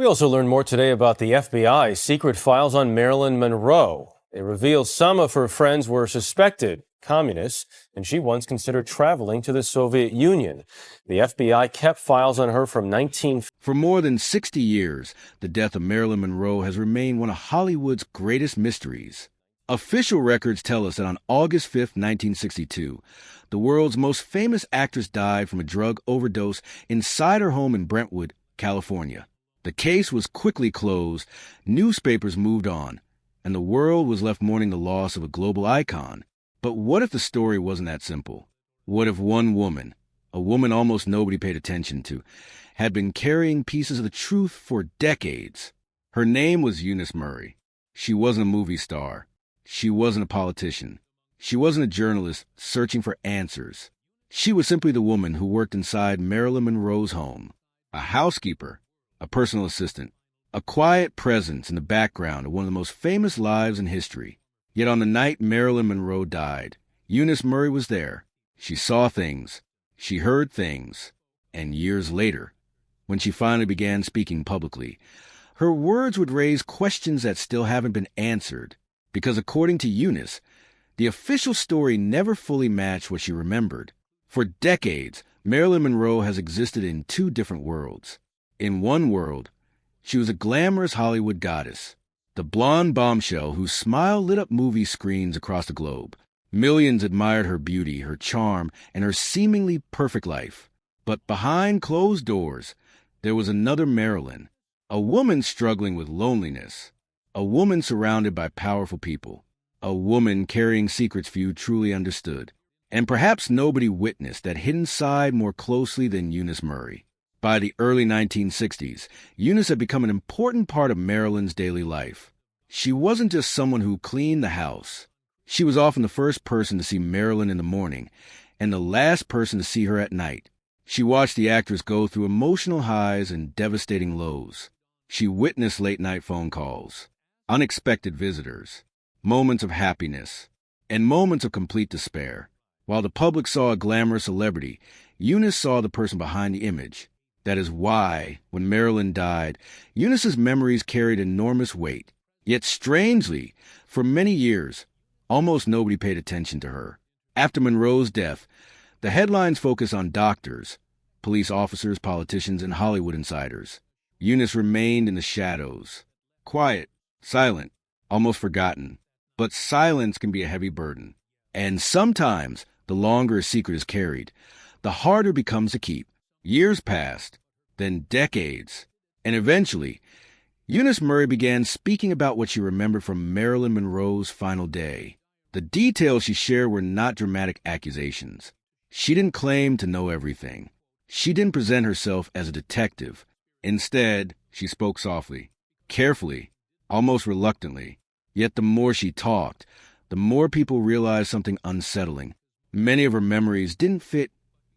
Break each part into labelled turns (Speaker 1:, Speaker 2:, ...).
Speaker 1: We also learned more today about the FBI's secret files on Marilyn Monroe. It reveals some of her friends were suspected communists, and she once considered traveling to the Soviet Union. The FBI kept files on her from 19...
Speaker 2: For more than 60 years, the death of Marilyn Monroe has remained one of Hollywood's greatest mysteries. Official records tell us that on August 5, 1962, the world's most famous actress died from a drug overdose inside her home in Brentwood, California. The case was quickly closed, newspapers moved on, and the world was left mourning the loss of a global icon. But what if the story wasn't that simple? What if one woman, a woman almost nobody paid attention to, had been carrying pieces of the truth for decades? Her name was Eunice Murray. She wasn't a movie star. She wasn't a politician. She wasn't a journalist searching for answers. She was simply the woman who worked inside Marilyn Monroe's home, a housekeeper, a personal assistant, a quiet presence in the background of one of the most famous lives in history. Yet on the night Marilyn Monroe died, Eunice Murray was there. She saw things, she heard things, and years later, when she finally began speaking publicly, her words would raise questions that still haven't been answered, because according to Eunice, the official story never fully matched what she remembered. For decades, Marilyn Monroe has existed in two different worlds. In one world, she was a glamorous Hollywood goddess, the blonde bombshell whose smile lit up movie screens across the globe. Millions admired her beauty, her charm, and her seemingly perfect life. But behind closed doors, there was another Marilyn, a woman struggling with loneliness, a woman surrounded by powerful people, a woman carrying secrets few truly understood. And perhaps nobody witnessed that hidden side more closely than Eunice Murray. By the early 1960s, Eunice had become an important part of Marilyn's daily life. She wasn't just someone who cleaned the house. She was often the first person to see Marilyn in the morning and the last person to see her at night. She watched the actress go through emotional highs and devastating lows. She witnessed late-night phone calls, unexpected visitors, moments of happiness, and moments of complete despair. While the public saw a glamorous celebrity, Eunice saw the person behind the image. That is why, when Marilyn died, Eunice's memories carried enormous weight. Yet strangely, for many years, almost nobody paid attention to her. After Monroe's death, the headlines focused on doctors, police officers, politicians, and Hollywood insiders. Eunice remained in the shadows, quiet, silent, almost forgotten. But silence can be a heavy burden. And sometimes, the longer a secret is carried, the harder it becomes to keep. Years passed, then decades, and eventually, Eunice Murray began speaking about what she remembered from Marilyn Monroe's final day. The details she shared were not dramatic accusations. She didn't claim to know everything. She didn't present herself as a detective. Instead, she spoke softly, carefully, almost reluctantly. Yet the more she talked, the more people realized something unsettling. Many of her memories didn't fit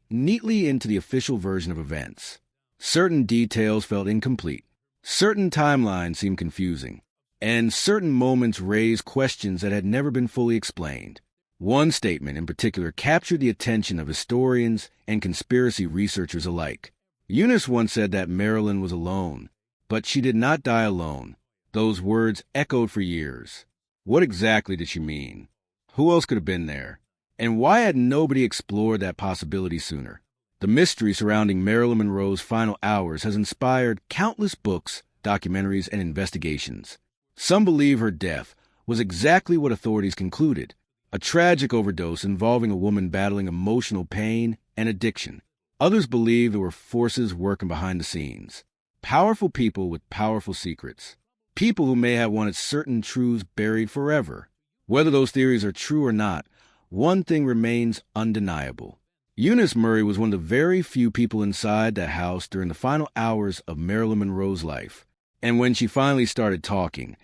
Speaker 2: neatly into the official version of events. Certain details felt incomplete. Certain timelines seemed confusing. And certain moments raised questions that had never been fully explained. One statement in particular captured the attention of historians and conspiracy researchers alike. Eunice once said that Marilyn was alone, but she did not die alone. Those words echoed for years. What exactly did she mean? Who else could have been there? And why had nobody explored that possibility sooner? The mystery surrounding Marilyn Monroe's final hours has inspired countless books, documentaries, and investigations. Some believe her death was exactly what authorities concluded, a tragic overdose involving a woman battling emotional pain and addiction. Others believe there were forces working behind the scenes, powerful people with powerful secrets, people who may have wanted certain truths buried forever. Whether those theories are true or not, one thing remains undeniable. Eunice Murray was one of the very few people inside that house during the final hours of Marilyn Monroe's life. And when she finally started talking,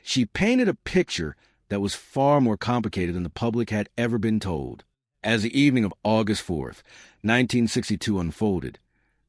Speaker 2: she painted a picture that was far more complicated than the public had ever been told. As the evening of August 4th, 1962 unfolded,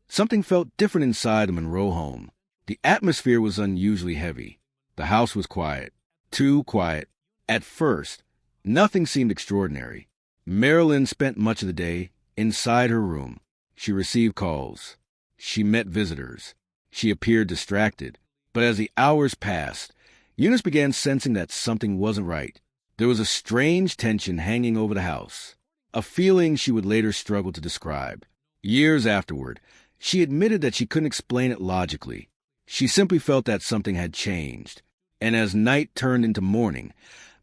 Speaker 2: something felt different inside the Monroe home. The atmosphere was unusually heavy. The house was quiet, too quiet. At first, nothing seemed extraordinary. Marilyn spent much of the day inside her room. She received calls. She met visitors. She appeared distracted, but as the hours passed, Eunice began sensing that something wasn't right. There was a strange tension hanging over the house, a feeling she would later struggle to describe. Years afterward, she admitted that she couldn't explain it logically. She simply felt that something had changed, and as night turned into morning,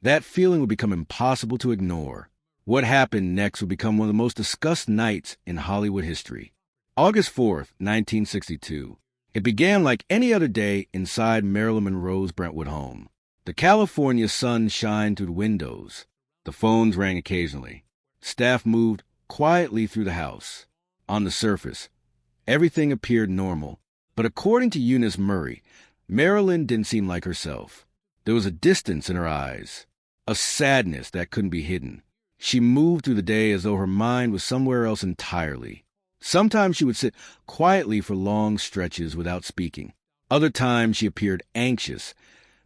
Speaker 2: that feeling would become impossible to ignore. What happened next would become one of the most discussed nights in Hollywood history. August 4th, 1962. It began like any other day inside Marilyn Monroe's Brentwood home. The California sun shined through the windows. The phones rang occasionally. Staff moved quietly through the house. On the surface, everything appeared normal. But according to Eunice Murray, Marilyn didn't seem like herself. There was a distance in her eyes, a sadness that couldn't be hidden. She moved through the day as though her mind was somewhere else entirely. Sometimes she would sit quietly for long stretches without speaking. Other times she appeared anxious,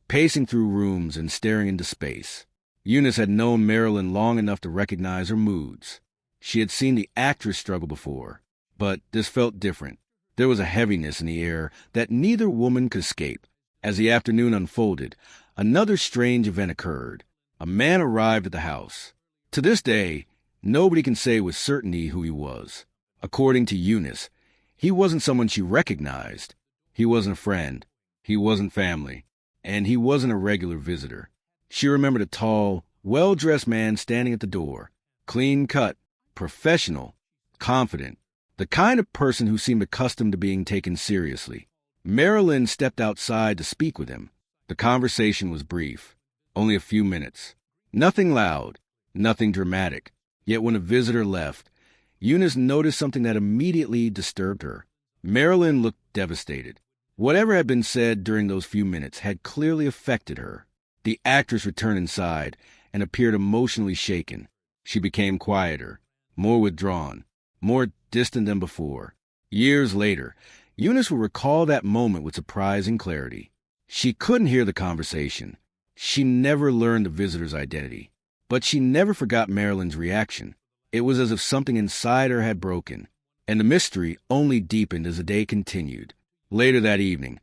Speaker 2: pacing through rooms and staring into space. Eunice had known Marilyn long enough to recognize her moods. She had seen the actress struggle before, but this felt different. There was a heaviness in the air that neither woman could escape. As the afternoon unfolded, another strange event occurred. A man arrived at the house. To this day, nobody can say with certainty who he was. According to Eunice, he wasn't someone she recognized. He wasn't a friend. He wasn't family. And he wasn't a regular visitor. She remembered a tall, well-dressed man standing at the door, clean-cut, professional, confident, the kind of person who seemed accustomed to being taken seriously. Marilyn stepped outside to speak with him. The conversation was brief, only a few minutes. Nothing loud, nothing dramatic. Yet when a visitor left, Eunice noticed something that immediately disturbed her. Marilyn looked devastated. Whatever had been said during those few minutes had clearly affected her. The actress returned inside and appeared emotionally shaken. She became quieter, more withdrawn, more distant than before. Years later, Eunice will recall that moment with surprising clarity. She couldn't hear the conversation. She never learned the visitor's identity. But she never forgot Marilyn's reaction. It was as if something inside her had broken, and the mystery only deepened as the day continued. Later that evening,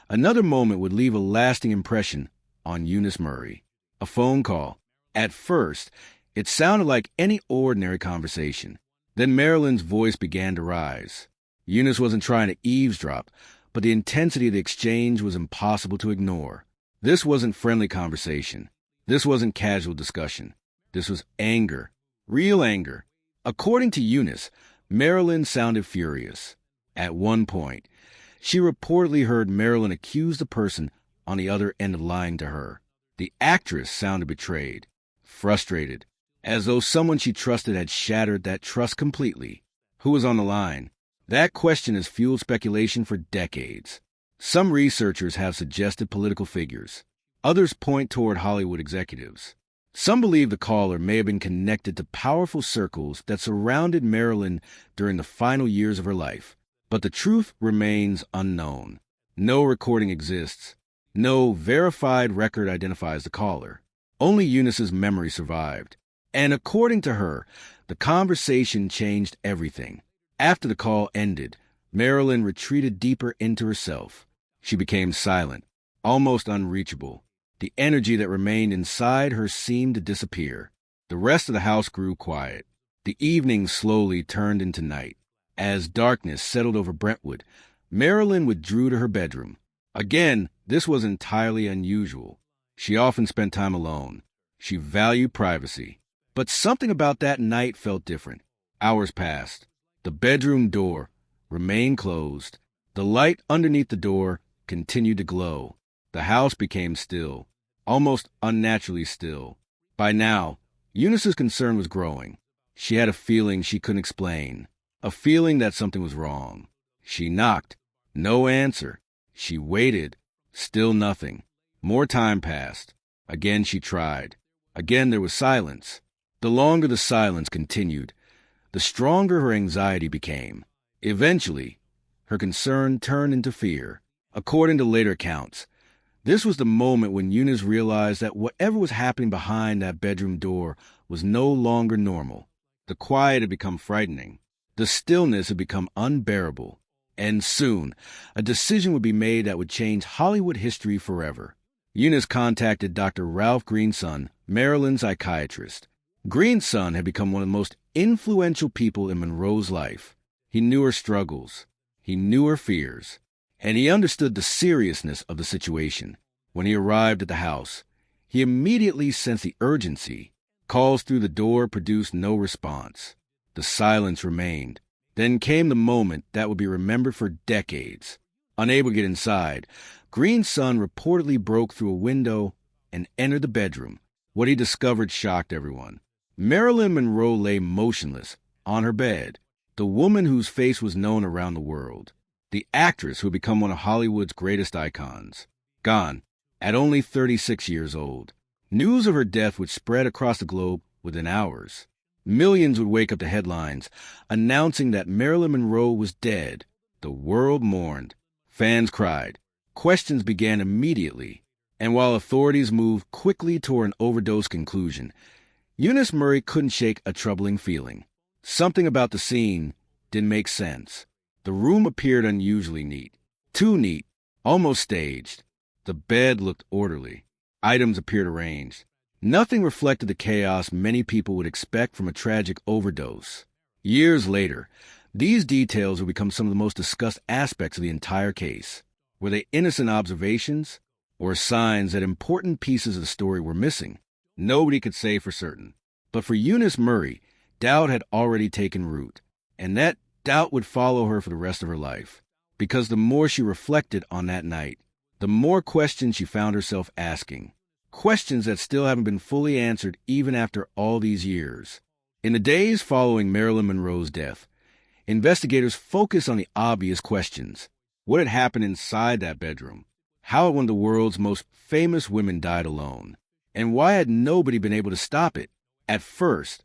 Speaker 2: another moment would leave a lasting impression on Eunice Murray. A phone call. At first, it sounded like any ordinary conversation. Then Marilyn's voice began to rise. Eunice wasn't trying to eavesdrop, but the intensity of the exchange was impossible to ignore. This wasn't friendly conversation. This wasn't casual discussion. This was anger. Real anger. According to Eunice, Marilyn sounded furious. At one point, she reportedly heard Marilyn accuse the person on the other end of lying to her. The actress sounded betrayed, frustrated, as though someone she trusted had shattered that trust completely. Who was on the line? That question has fueled speculation for decades. Some researchers have suggested political figures. Others point toward Hollywood executives. Some believe the caller may have been connected to powerful circles that surrounded Marilyn during the final years of her life. But the truth remains unknown. No recording exists. No verified record identifies the caller. Only Eunice's memory survived. And according to her, the conversation changed everything. After the call ended, Marilyn retreated deeper into herself. She became silent, almost unreachable. The energy that remained inside her seemed to disappear. The rest of the house grew quiet. The evening slowly turned into night. As darkness settled over Brentwood, Marilyn withdrew to her bedroom. Again, this was entirely unusual. She often spent time alone. She valued privacy. But something about that night felt different. Hours passed. The bedroom door remained closed. The light underneath the door continued to glow. The house became still, almost unnaturally still. By now, Eunice's concern was growing. She had a feeling she couldn't explain, a feeling that something was wrong. She knocked. No answer. She waited. Still nothing. More time passed. Again she tried. Again there was silence. The longer the silence continued, the stronger her anxiety became. Eventually, her concern turned into fear. According to later accounts, this was the moment when Eunice realized that whatever was happening behind that bedroom door was no longer normal. The quiet had become frightening. The stillness had become unbearable. And soon, a decision would be made that would change Hollywood history forever. Eunice contacted Dr. Ralph Greenson, Marilyn's psychiatrist. Greenson had become one of the most influential people in Monroe's life. He knew her struggles, he knew her fears, and he understood the seriousness of the situation. When he arrived at the house, he immediately sensed the urgency. Calls through the door produced no response. The silence remained. Then came the moment that would be remembered for decades. Unable to get inside, Greenson reportedly broke through a window and entered the bedroom. What he discovered shocked everyone. Marilyn Monroe lay motionless on her bed, the woman whose face was known around the world, the actress who had become one of Hollywood's greatest icons. Gone, at only 36 years old. News of her death would spread across the globe within hours. Millions would wake up to headlines announcing that Marilyn Monroe was dead. The world mourned. Fans cried. Questions began immediately. And while authorities moved quickly toward an overdose conclusion, Eunice Murray couldn't shake a troubling feeling. Something about the scene didn't make sense. The room appeared unusually neat. Too neat, almost staged. The bed looked orderly. Items appeared arranged. Nothing reflected the chaos many people would expect from a tragic overdose. Years later, these details would become some of the most discussed aspects of the entire case. Were they innocent observations, or signs that important pieces of the story were missing? Nobody could say for certain. But for Eunice Murray, doubt had already taken root, and that doubt would follow her for the rest of her life. Because the more she reflected on that night, the more questions she found herself asking. Questions that still haven't been fully answered even after all these years. In the days following Marilyn Monroe's death, investigators focused on the obvious questions. What had happened inside that bedroom? How had one of the world's most famous women died alone? And why had nobody been able to stop it? At first,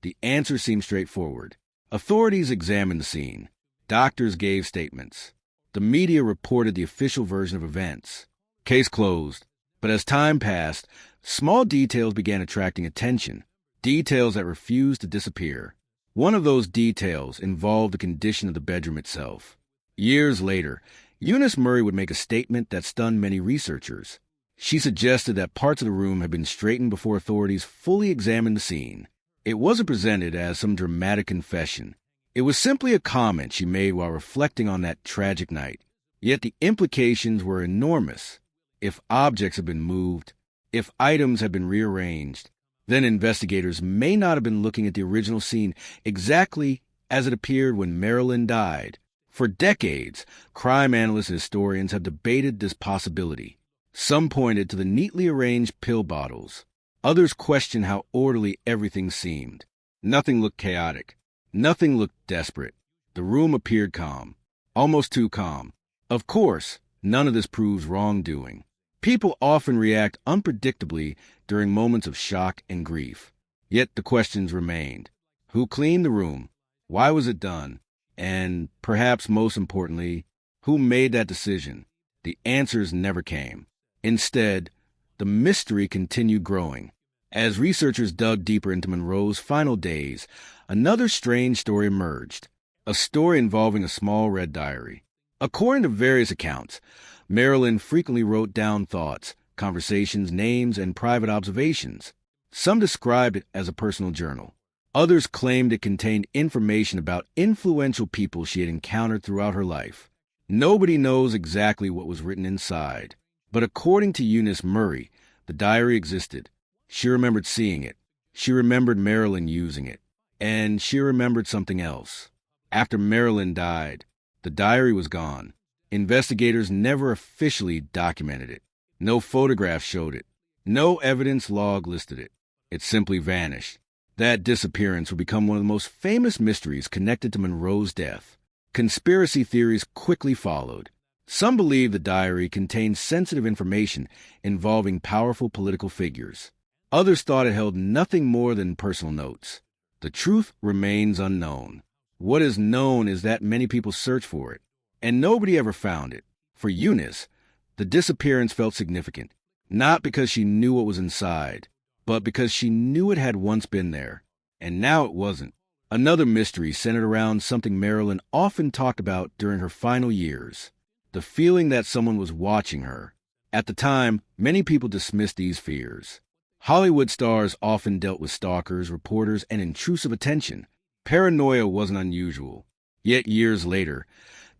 Speaker 2: the answer seemed straightforward. Authorities examined the scene. Doctors gave statements. The media reported the official version of events. Case closed. But as time passed, small details began attracting attention, details that refused to disappear. One of those details involved the condition of the bedroom itself. Years later, Eunice Murray would make a statement that stunned many researchers. She suggested that parts of the room had been straightened before authorities fully examined the scene. It wasn't presented as some dramatic confession. It was simply a comment she made while reflecting on that tragic night. Yet the implications were enormous. If objects had been moved, if items had been rearranged, then investigators may not have been looking at the original scene exactly as it appeared when Marilyn died. For decades, crime analysts and historians have debated this possibility. Some pointed to the neatly arranged pill bottles. Others questioned how orderly everything seemed. Nothing looked chaotic. Nothing looked desperate. The room appeared calm, almost too calm. Of course, none of this proves wrongdoing. People often react unpredictably during moments of shock and grief. Yet the questions remained. Who cleaned the room? Why was it done? And, perhaps most importantly, who made that decision? The answers never came. Instead, the mystery continued growing. As researchers dug deeper into Monroe's final days, another strange story emerged. A story involving a small red diary. According to various accounts, Marilyn frequently wrote down thoughts, conversations, names, and private observations. Some described it as a personal journal. Others claimed it contained information about influential people she had encountered throughout her life. Nobody knows exactly what was written inside. But according to Eunice Murray, the diary existed. She remembered seeing it. She remembered Marilyn using it. And she remembered something else. After Marilyn died, the diary was gone. Investigators never officially documented it. No photographs showed it. No evidence log listed it. It simply vanished. That disappearance would become one of the most famous mysteries connected to Monroe's death. Conspiracy theories quickly followed. Some believed the diary contained sensitive information involving powerful political figures. Others thought it held nothing more than personal notes. The truth remains unknown. What is known is that many people searched for it, and nobody ever found it. For Eunice, the disappearance felt significant, not because she knew what was inside, but because she knew it had once been there, and now it wasn't. Another mystery centered around something Marilyn often talked about during her final years: the feeling that someone was watching her. At the time, many people dismissed these fears. Hollywood stars often dealt with stalkers, reporters, and intrusive attention. Paranoia wasn't unusual. Yet years later,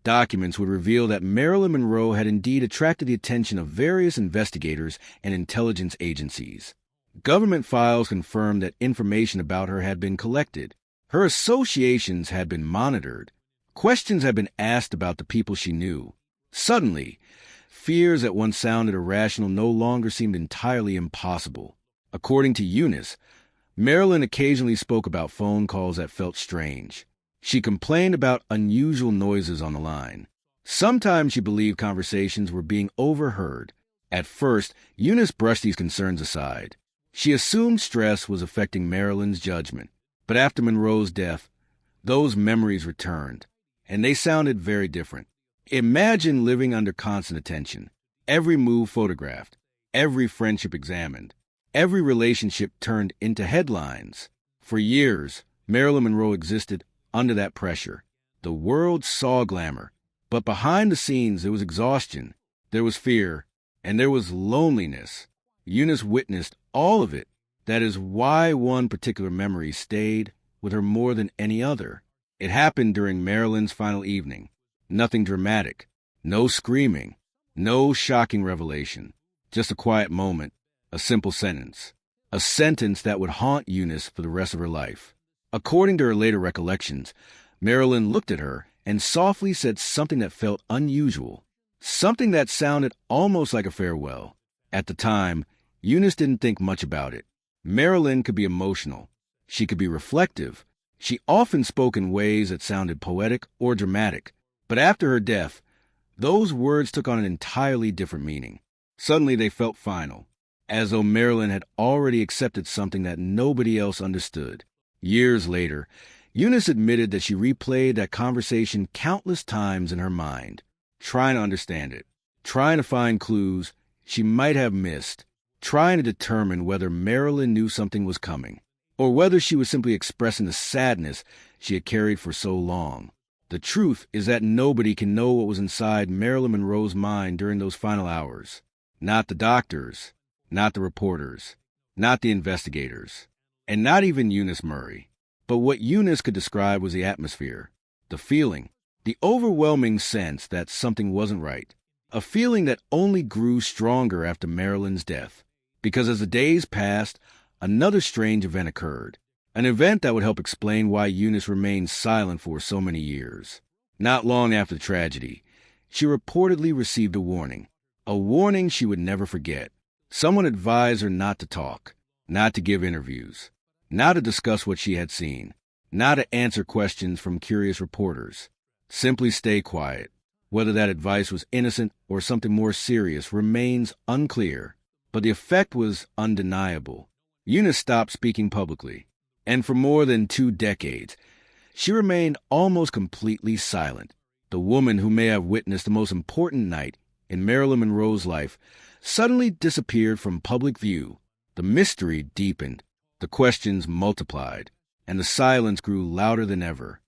Speaker 2: documents would reveal that Marilyn Monroe had indeed attracted the attention of various investigators and intelligence agencies. Government files confirmed that information about her had been collected. Her associations had been monitored. Questions had been asked about the people she knew. Suddenly, fears that once sounded irrational no longer seemed entirely impossible. According to Eunice, Marilyn occasionally spoke about phone calls that felt strange. She complained about unusual noises on the line. Sometimes she believed conversations were being overheard. At first, Eunice brushed these concerns aside. She assumed stress was affecting Marilyn's judgment. But after Monroe's death, those memories returned, and they sounded very different. Imagine living under constant attention, every move photographed, every friendship examined, every relationship turned into headlines. For years, Marilyn Monroe existed under that pressure. The world saw glamour, but behind the scenes there was exhaustion, there was fear, and there was loneliness. Eunice witnessed all of it. That is why one particular memory stayed with her more than any other. It happened during Marilyn's final evening. Nothing dramatic, no screaming, no shocking revelation, just a quiet moment, a simple sentence. A sentence that would haunt Eunice for the rest of her life. According to her later recollections, Marilyn looked at her and softly said something that felt unusual, something that sounded almost like a farewell. At the time, Eunice didn't think much about it. Marilyn could be emotional. She could be reflective. She often spoke in ways that sounded poetic or dramatic. But after her death, those words took on an entirely different meaning. Suddenly they felt final, as though Marilyn had already accepted something that nobody else understood. Years later, Eunice admitted that she replayed that conversation countless times in her mind, trying to understand it, trying to find clues she might have missed, trying to determine whether Marilyn knew something was coming, or whether she was simply expressing the sadness she had carried for so long. The truth is that nobody can know what was inside Marilyn Monroe's mind during those final hours. Not the doctors, not the reporters, not the investigators, and not even Eunice Murray. But what Eunice could describe was the atmosphere, the feeling, the overwhelming sense that something wasn't right. A feeling that only grew stronger after Marilyn's death. Because as the days passed, another strange event occurred. An event that would help explain why Eunice remained silent for so many years. Not long after the tragedy, she reportedly received a warning she would never forget. Someone advised her not to talk, not to give interviews, not to discuss what she had seen, not to answer questions from curious reporters. Simply stay quiet. Whether that advice was innocent or something more serious remains unclear. But the effect was undeniable. Eunice stopped speaking publicly, and for more than 2 decades, she remained almost completely silent. The woman who may have witnessed the most important night in Marilyn Monroe's life suddenly disappeared from public view. The mystery deepened, the questions multiplied, and the silence grew louder than ever.